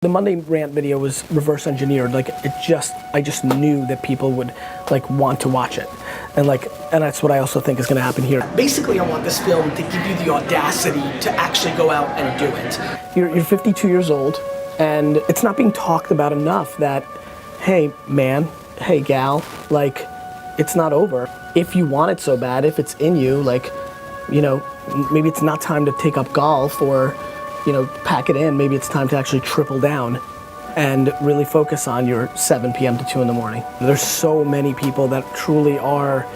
The Monday rant video was reverse engineered. Like I just knew that people would like want to watch it. And that's what I also think is gonna happen here. Basically, I want this film to give you the audacity to actually go out and do it. You're 52 years old, and it's not being talked about enough that, hey man, hey gal, like, it's not over. If you want it so bad, if it's in you, like, you know, maybe it's not time to take up golf or, you know, pack it in. Maybe it's time to actually triple down and really focus on your 7 p.m. to 2 in the morning. There's so many people that truly are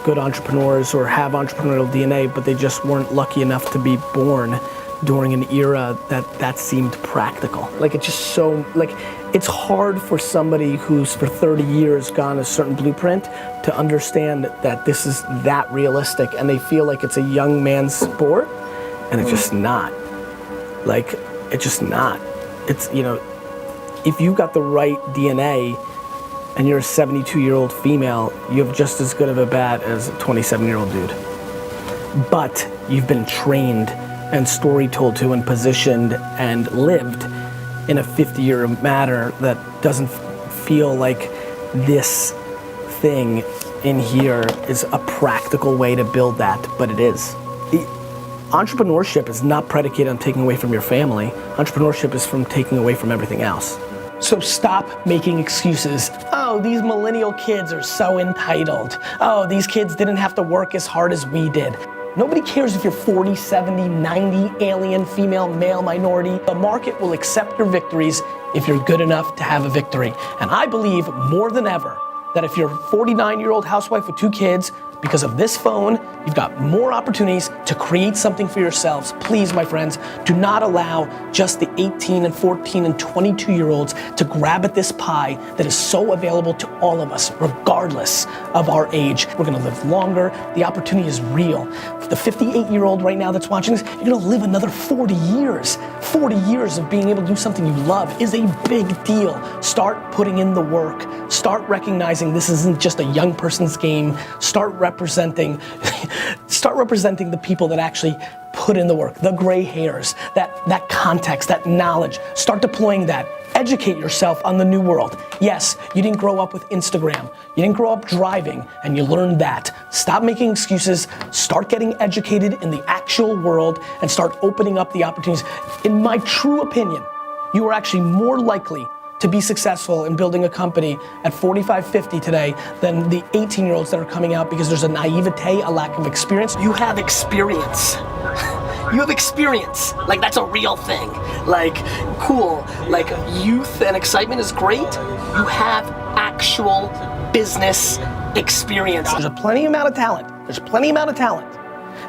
good entrepreneurs or have entrepreneurial DNA, but they just weren't lucky enough to be born during an era that seemed practical. Like, it's just so, like, it's hard for somebody who's for 30 years gone a certain blueprint to understand that this is that realistic, and they feel like it's a young man's sport, and it's just not. Like, it's just not. It's, you know, if you got the right DNA and you're a 72-year-old female, you have just as good of a bat as a 27-year-old dude. But you've been trained and story told to and positioned and lived in a 50-year manner that doesn't feel like this thing in here is a practical way to build that, but it is. Entrepreneurship is not predicated on taking away from your family. Entrepreneurship is from taking away from everything else. So stop making excuses. Oh, these millennial kids are so entitled. Oh, these kids didn't have to work as hard as we did. Nobody cares if you're 40, 70, 90, alien, female, male, minority. The market will accept your victories if you're good enough to have a victory. And I believe more than ever that if you're a 49-year-old housewife with 2 kids, because of this phone, you've got more opportunities to create something for yourselves. Please, my friends, do not allow just the 18 and 14 and 22-year-olds to grab at this pie that is so available to all of us, regardless of our age. We're gonna live longer. The opportunity is real. For the 58-year-old right now that's watching this, you're gonna live another 40 years. 40 years of being able to do something you love is a big deal. Start putting in the work. Start recognizing this isn't just a young person's game. Start representing the people that actually put in the work, the gray hairs, that context, that knowledge. Start deploying that. Educate yourself on the new world. Yes, you didn't grow up with Instagram. You didn't grow up driving, and you learned that. Stop making excuses. Start getting educated in the actual world and start opening up the opportunities. In my true opinion, you are actually more likely to be successful in building a company at 45, 50 today than the 18-year-olds that are coming out because there's a naivete, a lack of experience. You have experience. You have experience. Like, that's a real thing. Like, cool. Like, youth and excitement is great. You have actual business experience. There's a plenty amount of talent. There's plenty amount of talent.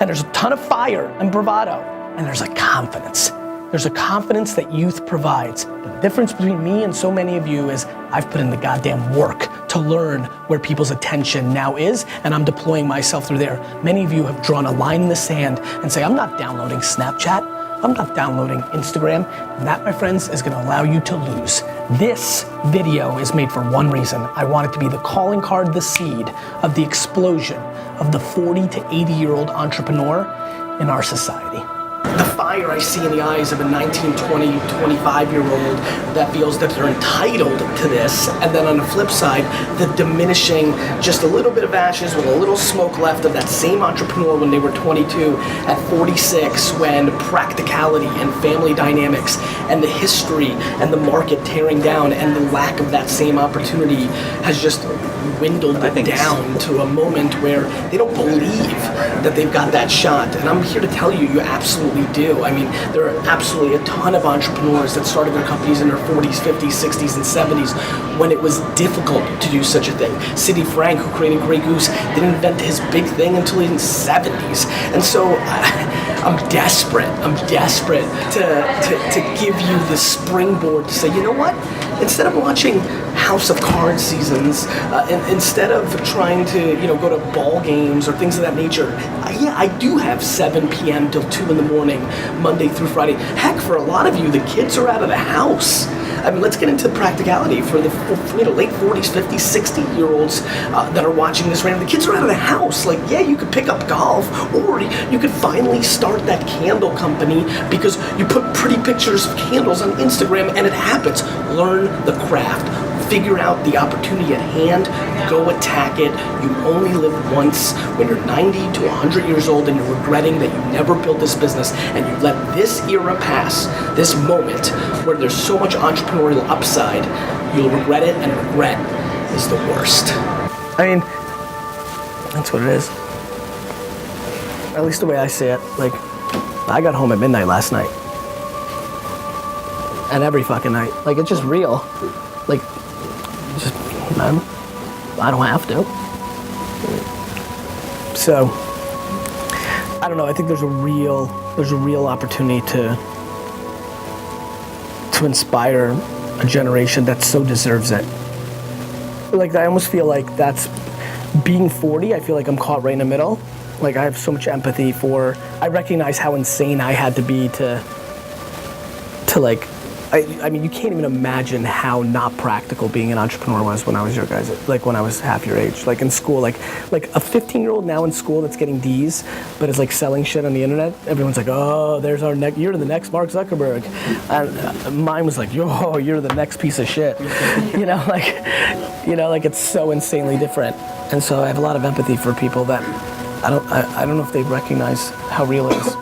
And there's a ton of fire and bravado. And there's a confidence. There's a confidence that youth provides. The difference between me and so many of you is I've put in the goddamn work to learn where people's attention now is, and I'm deploying myself through there. Many of you have drawn a line in the sand and say, I'm not downloading Snapchat, I'm not downloading Instagram, and that, my friends, is gonna allow you to lose. This video is made for one reason. I want it to be the calling card, the seed of the explosion of the 40 to 80-year-old entrepreneur in our society. The fire I see in the eyes of a 19, 20, 25-year-old that feels that they're entitled to this, and then on the flip side, the diminishing, just a little bit of ashes with a little smoke left of that same entrepreneur when they were 22, at 46, when practicality and family dynamics and the history and the market tearing down and the lack of that same opportunity has just dwindled down to a moment where they don't believe that they've got that shot. And I'm here to tell you, you absolutely do. I mean, there are absolutely a ton of entrepreneurs that started their companies in their 40s, 50s, 60s, and 70s when it was difficult to do such a thing. Sidney Frank, who created Grey Goose, didn't invent his big thing until in the 70s. And so I'm desperate to give you the springboard to say, you know what? Instead of watching House of Cards seasons, instead of trying to, you know, go to ball games or things of that nature, yeah, I do have 7 p.m. till 2 in the morning, Monday through Friday. Heck, for a lot of you, the kids are out of the house. I mean, let's get into practicality for the late 40s, 50s, 60-year-olds that are watching this right now. The kids are out of the house. Like, yeah, you could pick up golf, or you could finally start that candle company because you put pretty pictures of candles on Instagram and it happens. Learn the craft. Figure out the opportunity at hand, go attack it. You only live once. When you're 90 to 100 years old and you're regretting that you never built this business and you let this era pass, this moment where there's so much entrepreneurial upside, you'll regret it, and regret is the worst. I mean, that's what it is. At least the way I see it. Like, I got home at midnight last night. And every fucking night. Like, it's just real. Like, just, man, I don't have to. So, I don't know, I think there's a real opportunity to inspire a generation that so deserves it. Like, I almost feel like that's, being 40, I feel like I'm caught right in the middle. Like, I have so much empathy for, I recognize how insane I had to be to like, I mean, you can't even imagine how not practical being an entrepreneur was when I was your guys, like when I was half your age. Like in school, like a 15-year-old now in school that's getting D's, but is like selling shit on the internet. Everyone's like, oh, there's our next, you're the next Mark Zuckerberg. And mine was like, yo, you're the next piece of shit. Like it's so insanely different. And so I have a lot of empathy for people that I don't know if they recognize how real it is.